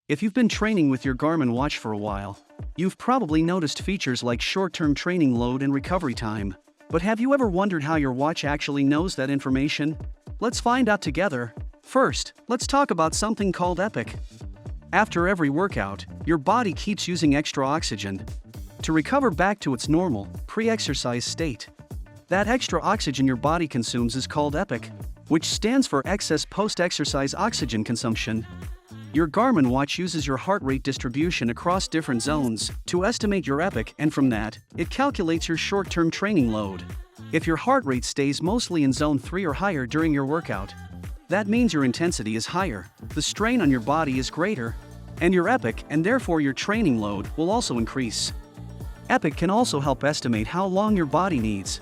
If you've been training with your Garmin watch for a while, you've probably noticed features like short-term training load and recovery time. But have you ever wondered how your watch actually knows that information? Let's find out together. First, let's talk about something called EPOC. After every workout, your body keeps using extra oxygen to recover back to its normal, pre-exercise state. That extra oxygen your body consumes is called EPOC, which stands for excess post-exercise oxygen consumption. Your Garmin watch uses your heart rate distribution across different zones to estimate your EPOC, and from that, it calculates your short-term training load. If your heart rate stays mostly in zone 3 or higher during your workout, that means your intensity is higher, the strain on your body is greater, and your EPOC, and therefore your training load, will also increase. EPOC can also help estimate how long your body needs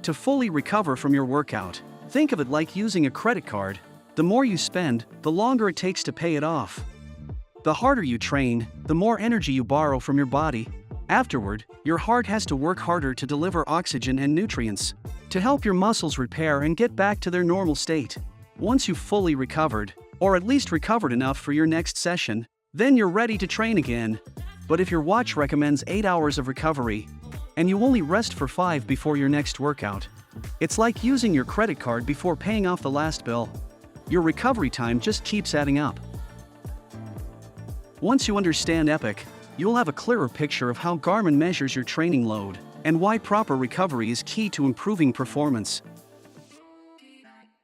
to fully recover from your workout. Think of it like using a credit card. The more you spend, the longer it takes to pay it off. The harder you train, the more energy you borrow from your body. Afterward, your heart has to work harder to deliver oxygen and nutrients to help your muscles repair and get back to their normal state. Once you've fully recovered, or at least recovered enough for your next session, then you're ready to train again. But if your watch recommends 8 hours of recovery, and you only rest for 5 before your next workout, it's like using your credit card before paying off the last bill. Your recovery time just keeps adding up. Once you understand EPOC, you'll have a clearer picture of how Garmin measures your training load and why proper recovery is key to improving performance.